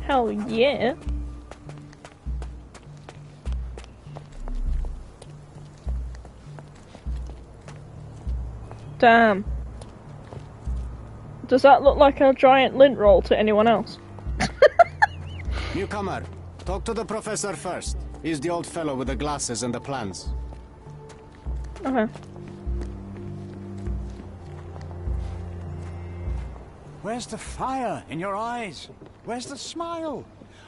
Hell yeah. Damn. Does that look like a giant lint roll to anyone else? Newcomer, talk to the professor first. He's the old fellow with the glasses and the plans. Okay. Where's the fire in your eyes? Where's the smile?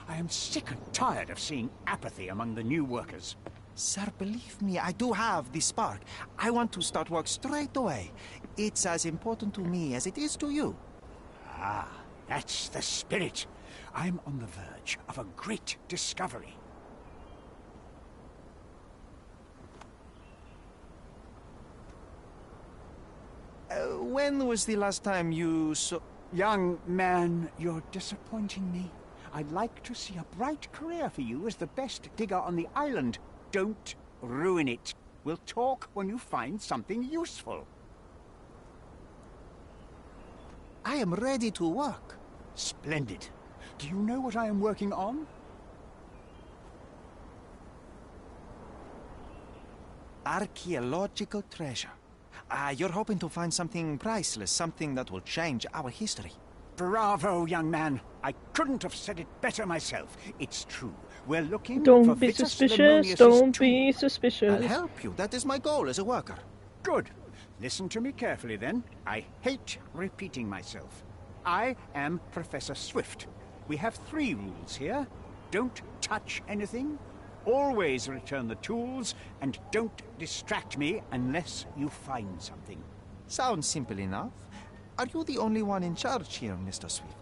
I am sick and tired of seeing apathy among the new workers. Sir, believe me, I do have the spark. I want to start work straight away. It's as important to me as it is to you. Ah, that's the spirit. I'm on the verge of a great discovery. When was the last time you saw... Young man, you're disappointing me. I'd like to see a bright career for you as the best digger on the island. Don't ruin it. We'll talk when you find something useful. I am ready to work. Splendid. Do you know what I am working on? Archaeological treasure. You're hoping to find something priceless, something that will change our history. Bravo, young man. I couldn't have said it better myself. It's true. We're looking for Don't be Vitus suspicious, Lemonius's don't tomb. be suspicious. I'll help you. That is my goal as a worker. Good. Listen to me carefully, then. I hate repeating myself. I am Professor Swift. We have 3 rules here. Don't touch anything, always return the tools, and don't distract me unless you find something. Sounds simple enough. Are you the only one in charge here, Mr. Swift?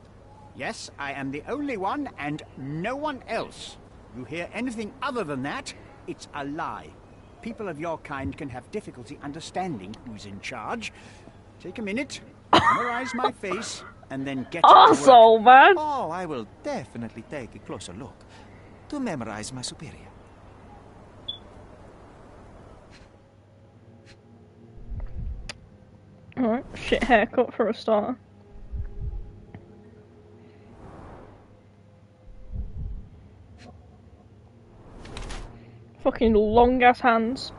Yes, I am the only one, and no one else. You hear anything other than that, it's a lie. People of your kind can have difficulty understanding who's in charge. Take a minute, memorize my face, and then get to work. Arsehole, man! Oh, I will definitely take a closer look to memorize my superior. Alright, shit haircut for a start. Fucking long ass hands.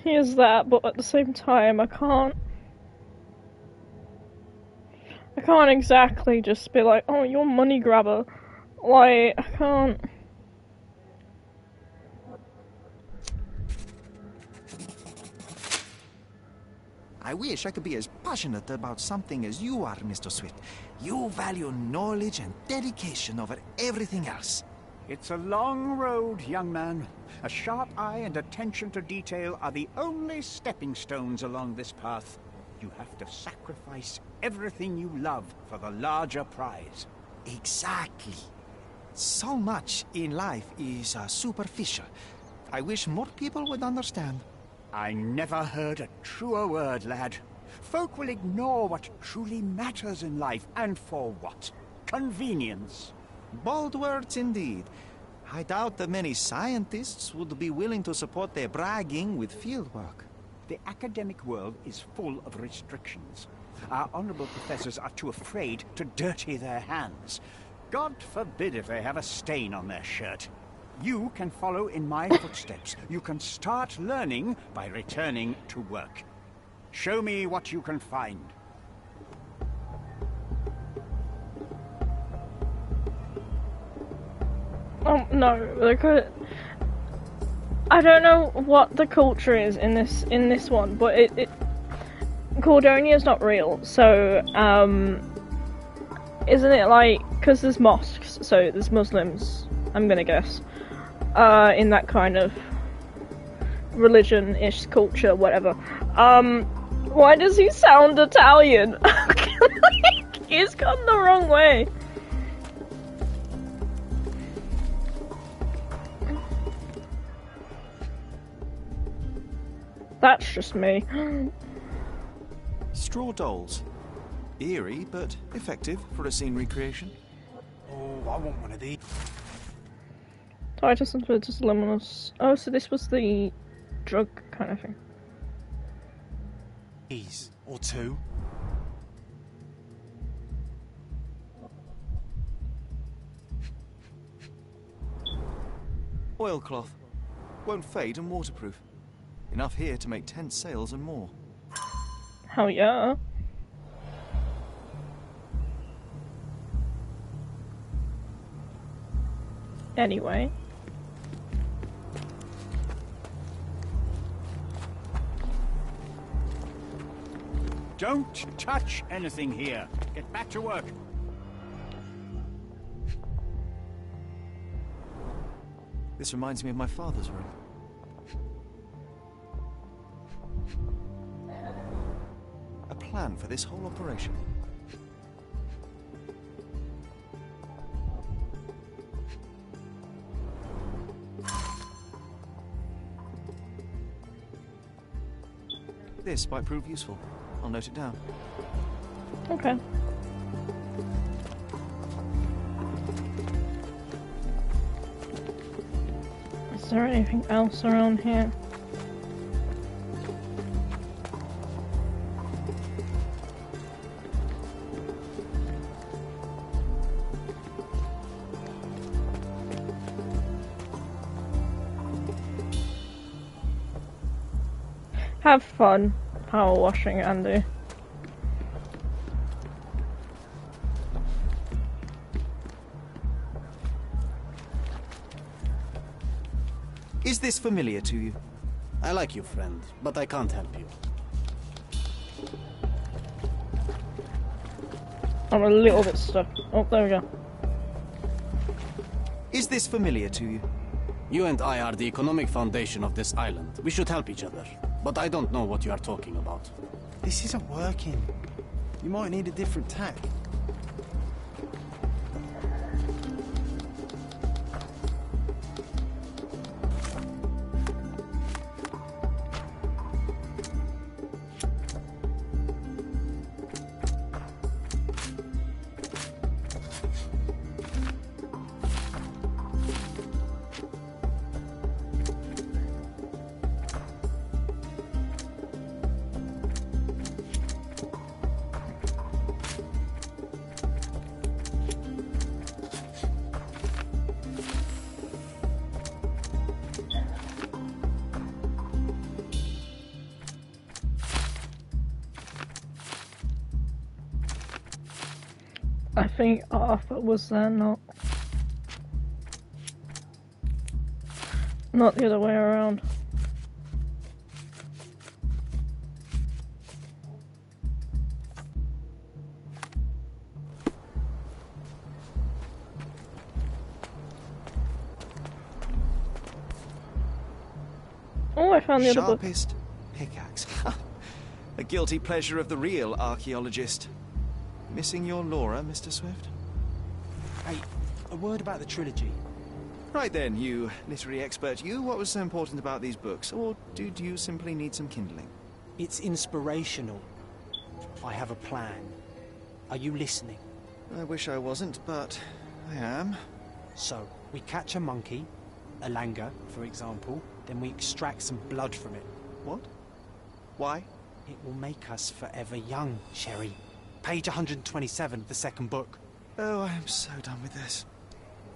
Here's that, but at the same time, I can't exactly just be like, oh, you're a money grabber. Like, I can't. I wish I could be as passionate about something as you are, Mr. Swift. You value knowledge and dedication over everything else. It's a long road, young man. A sharp eye and attention to detail are the only stepping stones along this path. You have to sacrifice everything you love for the larger prize. Exactly. So much in life is superficial. I wish more people would understand. I never heard a truer word, lad. Folk will ignore what truly matters in life, and for what? Convenience. Bold words indeed. I doubt that many scientists would be willing to support their bragging with fieldwork. The academic world is full of restrictions. Our honorable professors are too afraid to dirty their hands. God forbid if they have a stain on their shirt. You can follow in my footsteps. You can start learning by returning to work. Show me what you can find. Oh no, I don't know what the culture is in this one, but Cordonia is not real, so isn't it like, because there's mosques, so there's Muslims, I'm gonna guess, in that kind of religion-ish culture, whatever. Why does he sound Italian? He's gone the wrong way. That's just me. Straw dolls. Eerie, but effective for a scene recreation. Oh, I want one of these. Titus and Vitus Luminous. Oh, so this was the drug kind of thing. Or two. Oilcloth. Won't fade and waterproof. Enough here to make 10 sails and more. Hell yeah. Anyway. Don't touch anything here. Get back to work. This reminds me of my father's room. A plan for this whole operation. This might prove useful. I'll note it down. Okay. Is there anything else around here? Have fun power washing, Andy. Is this familiar to you? I like you, friend, but I can't help you. I'm a little bit stuck. Oh, there we go. Is this familiar to you? You and I are the economic foundation of this island. We should help each other. But I don't know what you are talking about. This isn't working. You might need a different tack. I think Arthur was there, not the other way around. Oh, I found the other book. Sharpest pickaxe. A guilty pleasure of the real archaeologist. Missing your Laura, Mr. Swift? Hey, a word about the trilogy. Right then, you literary expert, what was so important about these books? Or did you simply need some kindling? It's inspirational. I have a plan. Are you listening? I wish I wasn't, but I am. So, we catch a monkey, a langur, for example, then we extract some blood from it. What? Why? It will make us forever young, Sherry. Page 127 of the second book. Oh, I am so done with this.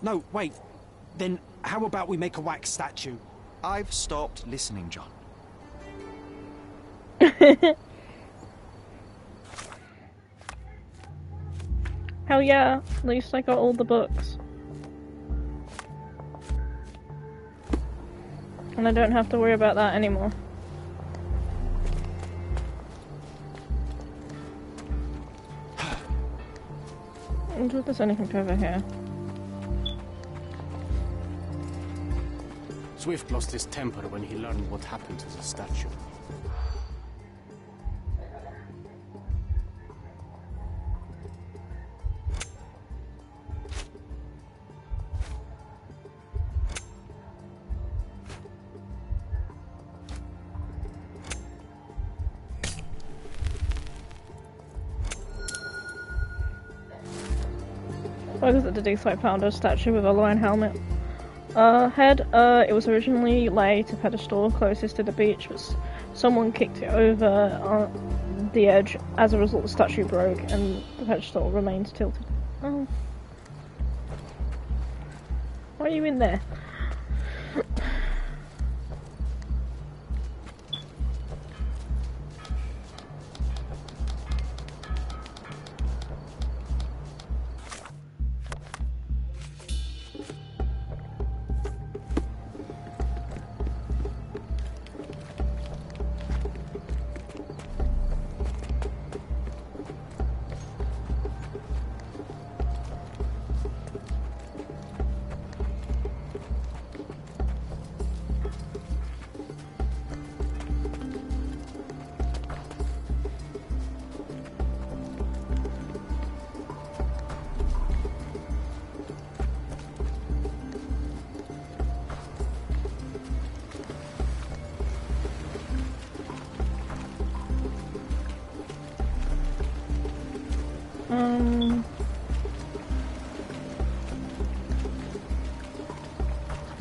No, wait. Then how about we make a wax statue? I've stopped listening, John. Hell yeah, at least I got all the books. And I don't have to worry about that anymore. I wonder if there's anything over here. Swift lost his temper when he learned what happened to the statue. What is it? The dig site found a statue with a lion helmet. Head. It was originally laid to pedestal closest to the beach, but someone kicked it over on the edge. As a result, the statue broke and the pedestal remains tilted. Oh. Why are you in there?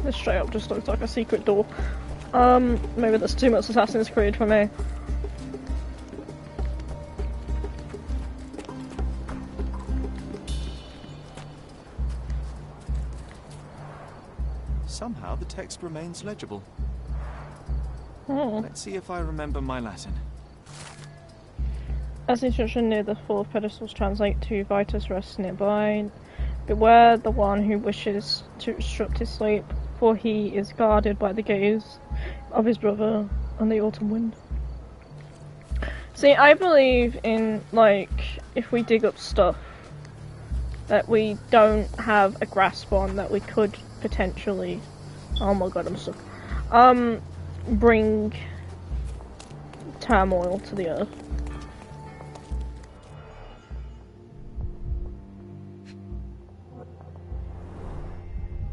This straight up just looks like a secret door. Maybe that's too much Assassin's Creed for me. Somehow the text remains legible. Oh. Let's see if I remember my Latin. As the instruction near the four pedestals translate to Vitus rests nearby. Beware the one who wishes to obstruct his sleep, for he is guarded by the gaze of his brother and the autumn wind. See, I believe in, like, if we dig up stuff that we don't have a grasp on, that we could potentially, oh my god, I'm stuck, bring turmoil to the earth.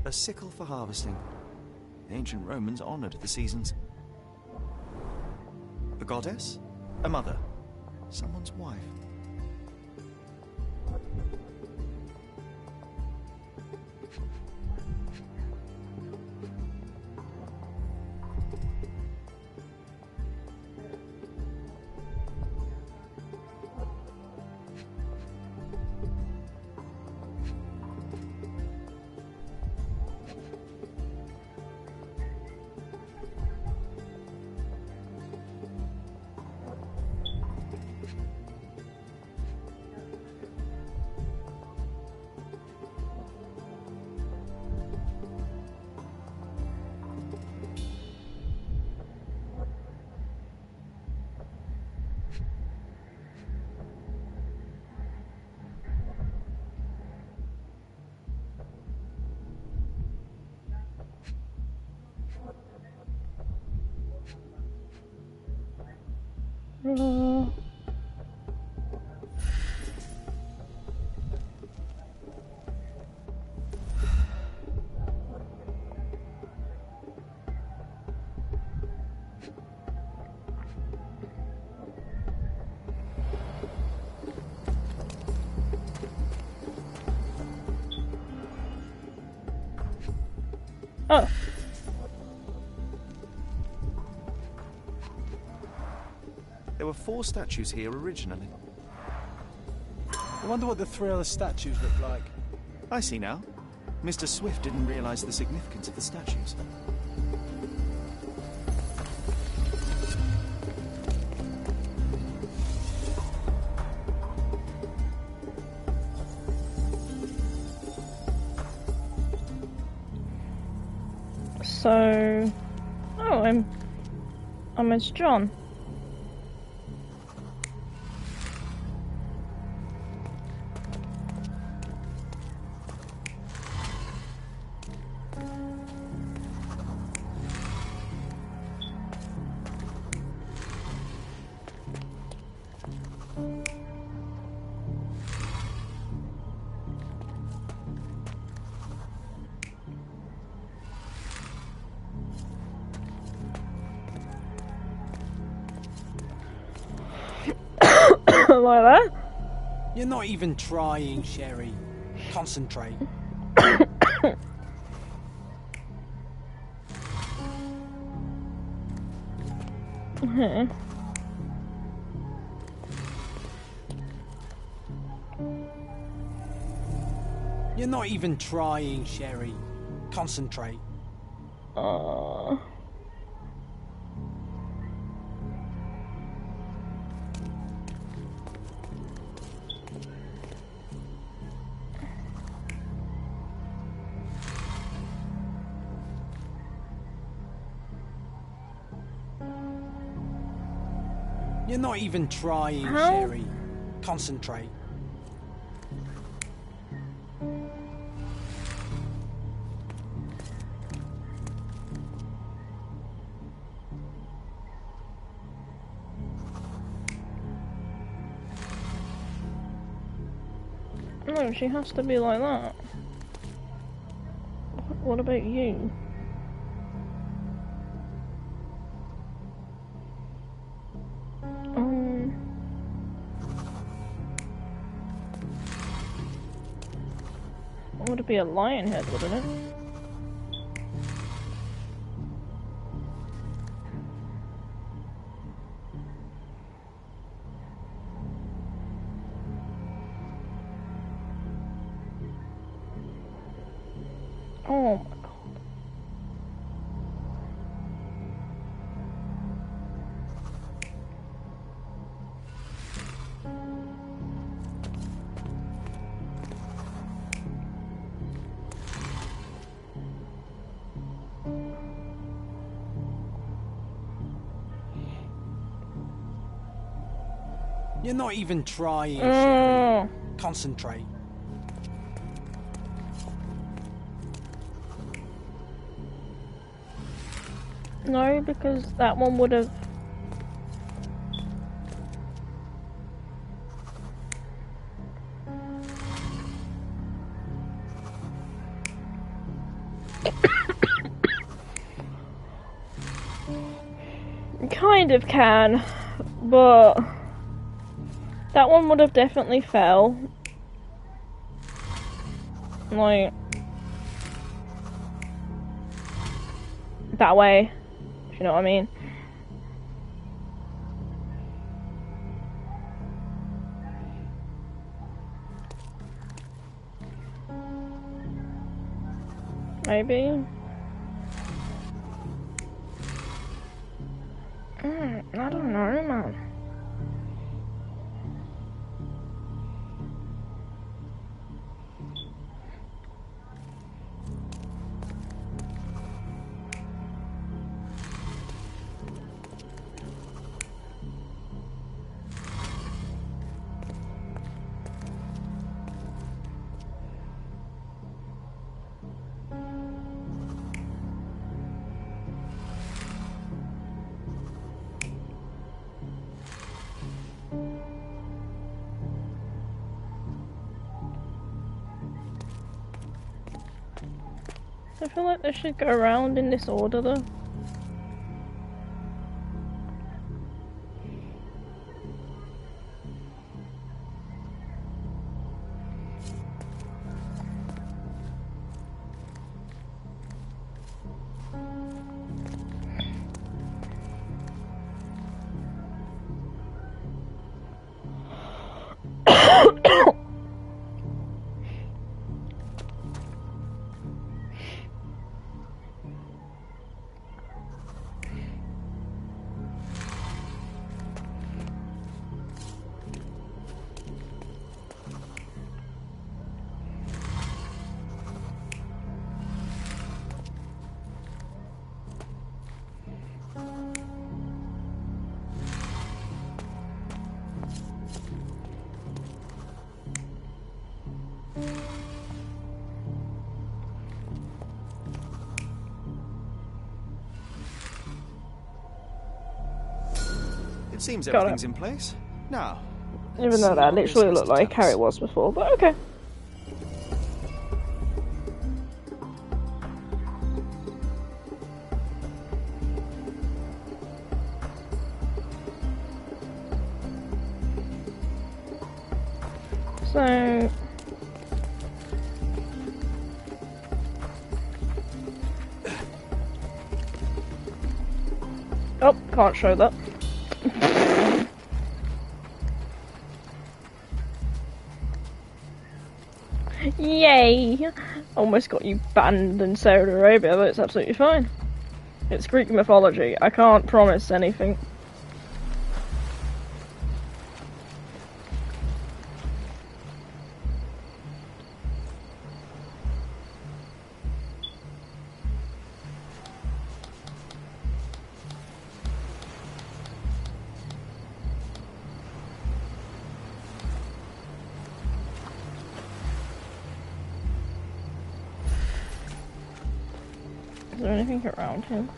A sickle for harvesting. The ancient Romans honoured the seasons. A goddess? A mother? Someone's wife? Oh. There were 4 statues here originally. I wonder what the 3 other statues look like. I see now. Mr. Swift didn't realize the significance of the statues. So, oh, I'm as John. like that. You're not even trying, Sherry. Concentrate. You're not even trying, Sherry. Concentrate. You're not even trying, Sherry. Concentrate. No, she has to be like that. What about you? It would be a lion head, wouldn't it? Oh my god. You're not even trying, Sherry. Concentrate. No, because that one would have... kind of can, but that one would have definitely fell. Like that way, if you know what I mean. Maybe. I don't know, man. I feel like they should go around in this order though. It seems everything's in place. Now, even though that literally looked like how it was before, but okay. So... Oh, can't show that. Yay! Almost got you banned in Saudi Arabia, but it's absolutely fine. It's Greek mythology. I can't promise anything. Is there anything around him?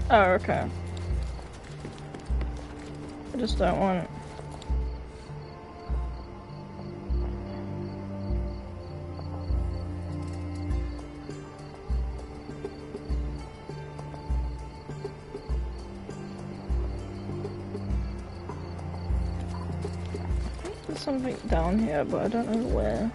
Oh, okay. I just don't want it. There's something down here, but I don't know where.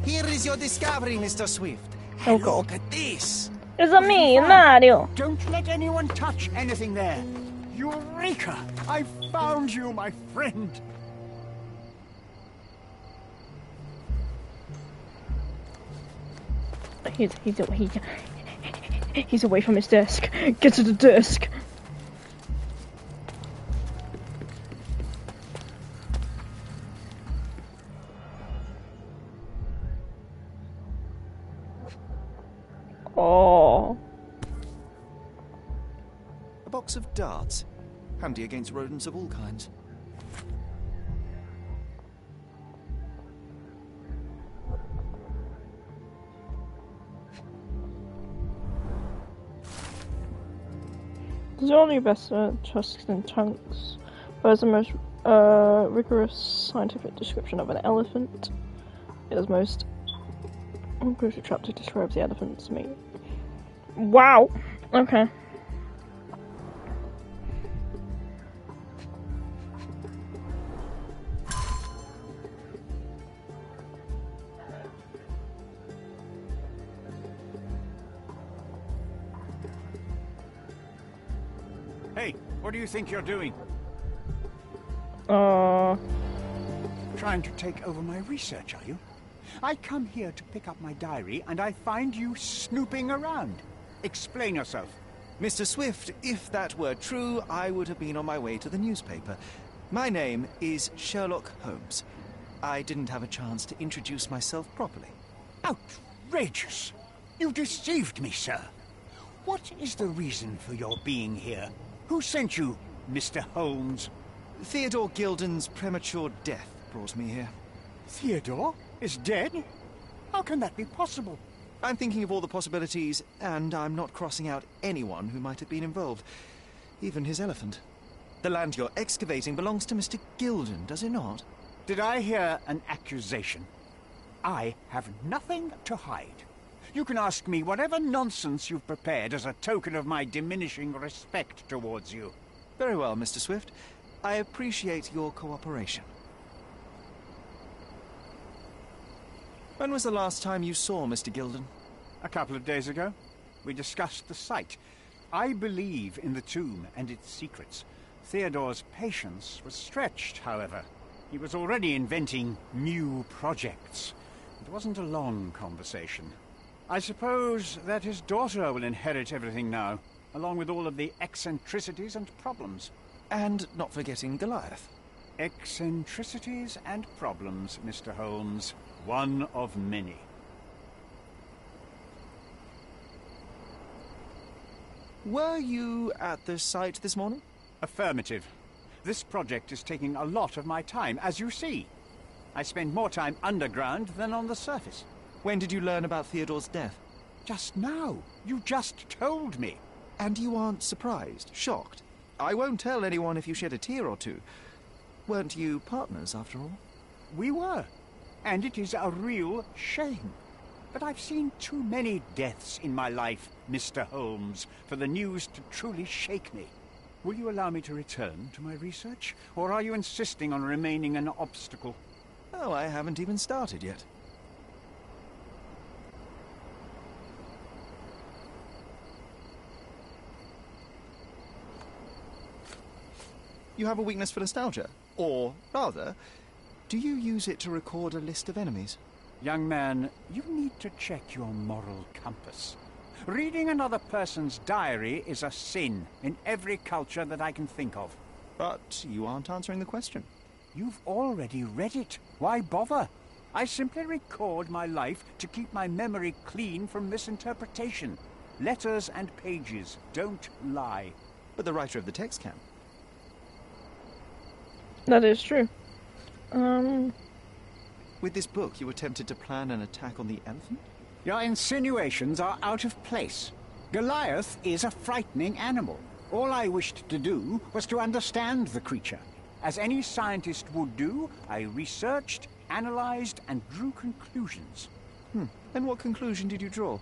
Here is your discovery, Mr. Swift. Oh, And God. look at this. Is that me, Mario? Don't let anyone touch anything there. Eureka! I found you, my friend. He's away from his desk. Get to the desk. Oh. A box of darts. Handy against rodents of all kinds. There's only best tusks and trunks. Where's the most rigorous scientific description of an elephant? It is most inclusive chapter describes the elephant's meat. Wow. Okay. Hey, what do you think you're doing? Trying to take over my research, are you? I come here to pick up my diary, and I find you snooping around. Explain yourself. Mr. Swift, if that were true, I would have been on my way to the newspaper. My name is Sherlock Holmes. I didn't have a chance to introduce myself properly. Outrageous! You deceived me, sir. What is the reason for your being here? Who sent you, Mr. Holmes? Theodore Gilden's premature death brought me here. Theodore is dead? How can that be possible? I'm thinking of all the possibilities, and I'm not crossing out anyone who might have been involved. Even his elephant. The land you're excavating belongs to Mr. Gilden, does it not? Did I hear an accusation? I have nothing to hide. You can ask me whatever nonsense you've prepared as a token of my diminishing respect towards you. Very well, Mr. Swift. I appreciate your cooperation. When was the last time you saw Mr. Gilden? A couple of days ago. We discussed the site. I believe in the tomb and its secrets. Theodore's patience was stretched, however. He was already inventing new projects. It wasn't a long conversation. I suppose that his daughter will inherit everything now. along with all of the eccentricities and problems. And not forgetting Goliath. Eccentricities and problems, Mr. Holmes. One of many. Were you at the site this morning? Affirmative. This project is taking a lot of my time, as you see. I spend more time underground than on the surface. When did you learn about Theodore's death? Just now. You just told me. And you aren't surprised, shocked? I won't tell anyone if you shed a tear or two. Weren't you partners, after all? We were. And it is a real shame. But I've seen too many deaths in my life, Mr. Holmes, for the news to truly shake me. Will you allow me to return to my research? Or are you insisting on remaining an obstacle? Oh, I haven't even started yet. You have a weakness for nostalgia? Or, rather, do you use it to record a list of enemies? Young man, you need to check your moral compass. Reading another person's diary is a sin in every culture that I can think of. But you aren't answering the question. You've already read it. Why bother? I simply record my life to keep my memory clean from misinterpretation. Letters and pages don't lie. But the writer of the text can. That is true. With this book, you attempted to plan an attack on the elephant? Your insinuations are out of place. Goliath is a frightening animal. All I wished to do was to understand the creature. As any scientist would do, I researched, analyzed, and drew conclusions. And what conclusion did you draw?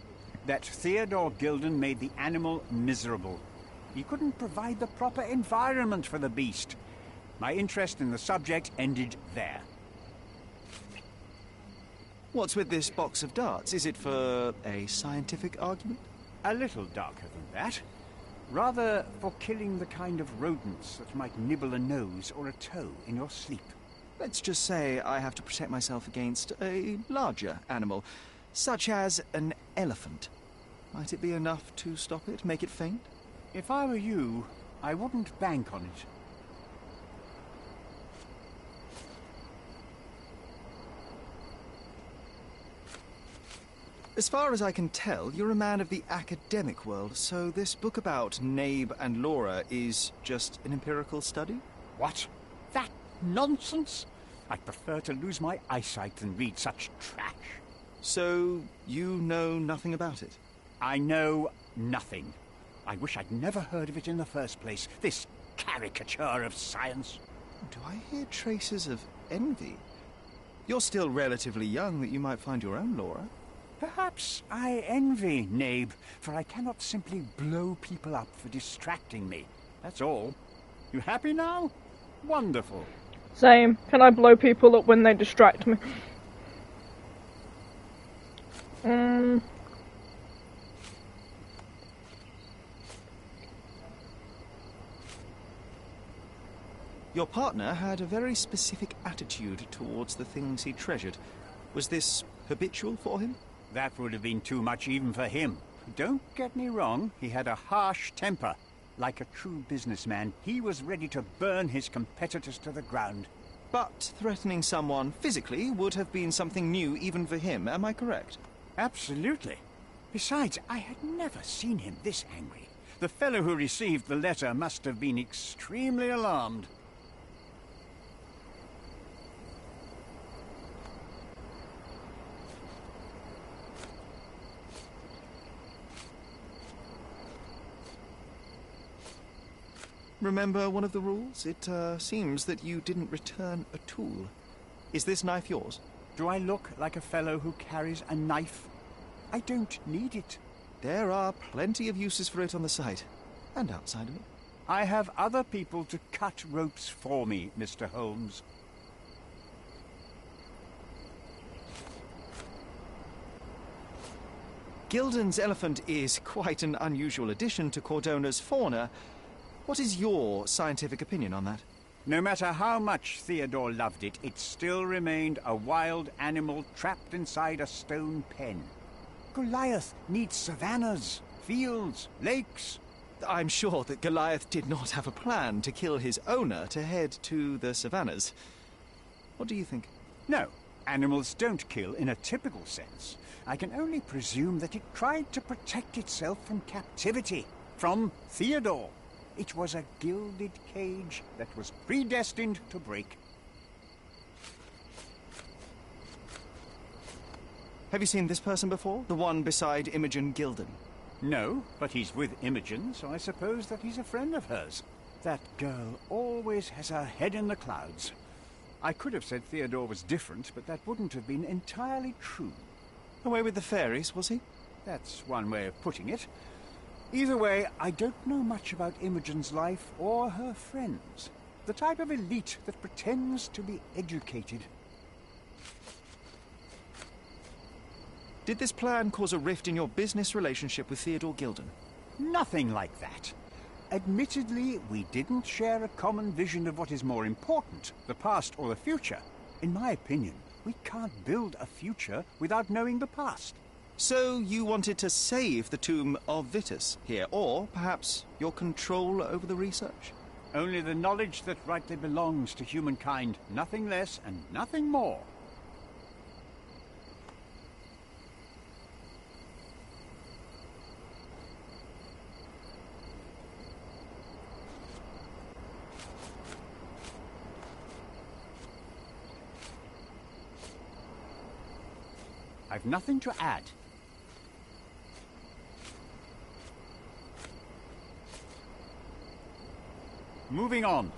That Theodore Gilden made the animal miserable. He couldn't provide the proper environment for the beast. My interest in the subject ended there. What's with this box of darts? Is it for a scientific argument? A little darker than that. Rather for killing the kind of rodents that might nibble a nose or a toe in your sleep. Let's just say I have to protect myself against a larger animal, such as an elephant. Might it be enough to stop it, make it faint? If I were you, I wouldn't bank on it. As far as I can tell, you're a man of the academic world, so this book about Nabe and Laura is just an empirical study? What? That nonsense? I'd prefer to lose my eyesight than read such trash. So, you know nothing about it? I know nothing. I wish I'd never heard of it in the first place, this caricature of science. Do I hear traces of envy? You're still relatively young that you might find your own Laura. Perhaps I envy Nabe, for I cannot simply blow people up for distracting me. That's all. You happy now? Wonderful. Same. Can I blow people up when they distract me? Your partner had a very specific attitude towards the things he treasured. Was this habitual for him? That would have been too much even for him. Don't get me wrong, he had a harsh temper. Like a true businessman, he was ready to burn his competitors to the ground. But threatening someone physically would have been something new even for him, am I correct? Absolutely. Besides, I had never seen him this angry. The fellow who received the letter must have been extremely alarmed. Remember one of the rules? It seems that you didn't return a tool. Is this knife yours? Do I look like a fellow who carries a knife? I don't need it. There are plenty of uses for it on the site, and outside of it. I have other people to cut ropes for me, Mr. Holmes. Gilden's elephant is quite an unusual addition to Cordona's fauna. What is your scientific opinion on that? No matter how much Theodore loved it, it still remained a wild animal trapped inside a stone pen. Goliath needs savannas, fields, lakes. I'm sure that Goliath did not have a plan to kill his owner to head to the savannas. What do you think? No, animals don't kill in a typical sense. I can only presume that it tried to protect itself from captivity, from Theodore. It was a gilded cage that was predestined to break. Have you seen this person before? The one beside Imogen Gilden? No, but he's with Imogen, so I suppose that he's a friend of hers. That girl always has her head in the clouds. I could have said Theodore was different, but that wouldn't have been entirely true. Away with the fairies, was he? That's one way of putting it. Either way, I don't know much about Imogen's life or her friends. The type of elite that pretends to be educated. Did this plan cause a rift in your business relationship with Theodore Gilden? Nothing like that. Admittedly, we didn't share a common vision of what is more important, the past or the future. In my opinion, we can't build a future without knowing the past. So you wanted to save the tomb of Vitus here, or perhaps your control over the research? Only the knowledge that rightly belongs to humankind, nothing less and nothing more. I've nothing to add. Moving on.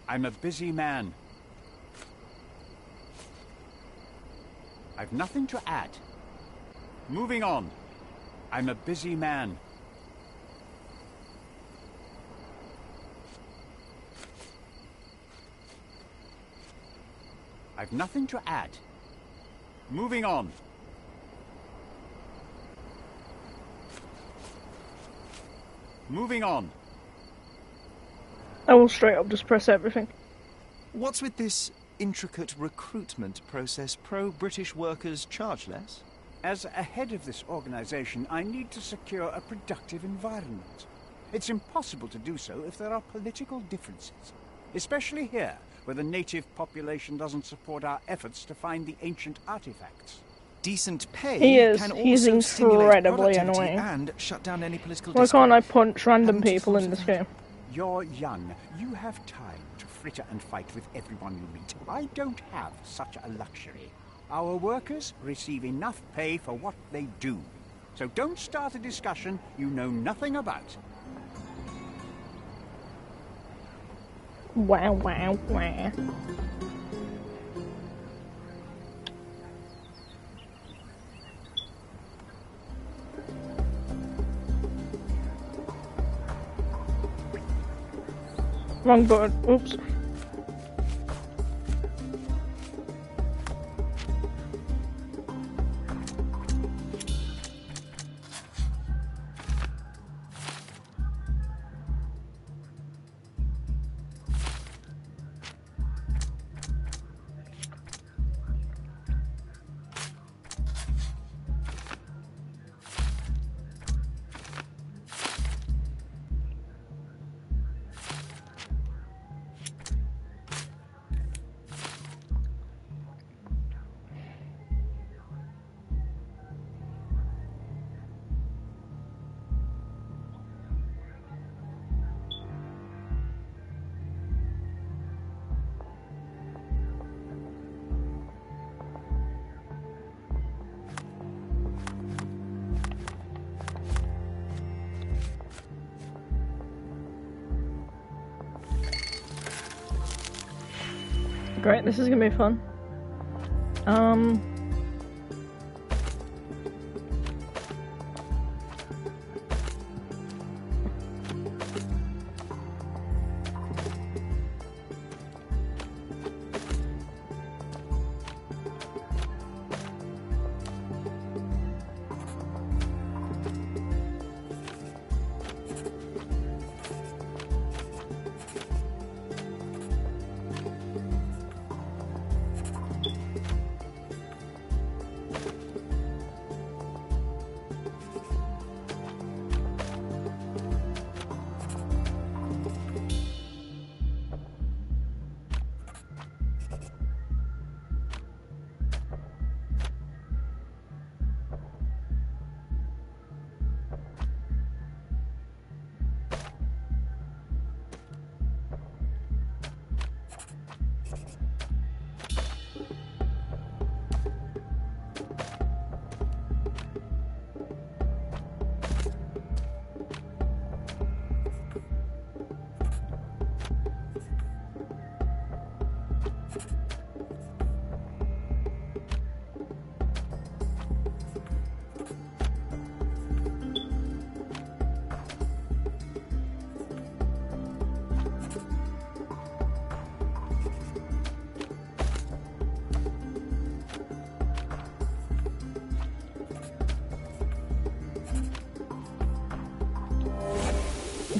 I'm a busy man. I've nothing to add. Moving on. I'm a busy man. I've nothing to add. Moving on. Moving on. I will straight up just press everything. What's with this intricate recruitment process? Pro-British workers charge less? As a head of this organization, I need to secure a productive environment. It's impossible to do so if there are political differences, especially here, where the native population doesn't support our efforts to find the ancient artifacts. Decent pay He's can also stimulate incredibly productivity annoying. and shut down any political Why discord. can't I punch random Haven't you people thought in of this that? game? You're young. You have time to fritter and fight with everyone you meet. I don't have such a luxury. Our workers receive enough pay for what they do. So don't start a discussion you know nothing about. Wow, wow, wow. Wrong button. Oops. Great, this is gonna be fun.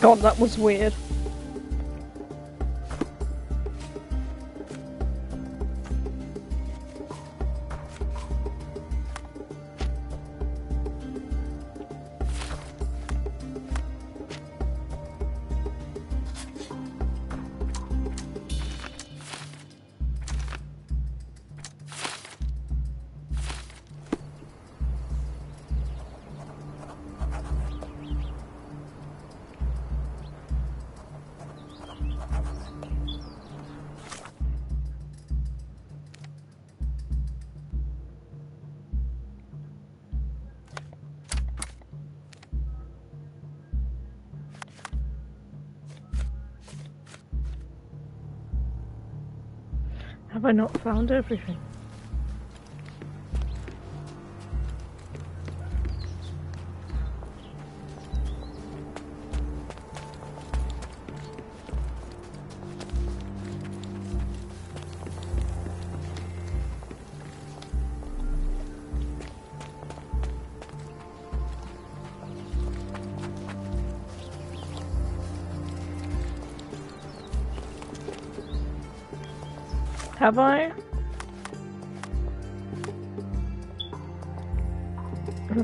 God, that was weird. Have I not found everything? Have I?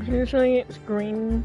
Usually it's green.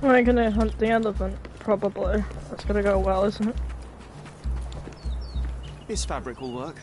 We're gonna hunt the elephant, probably. That's gonna go well, isn't it? This fabric will work.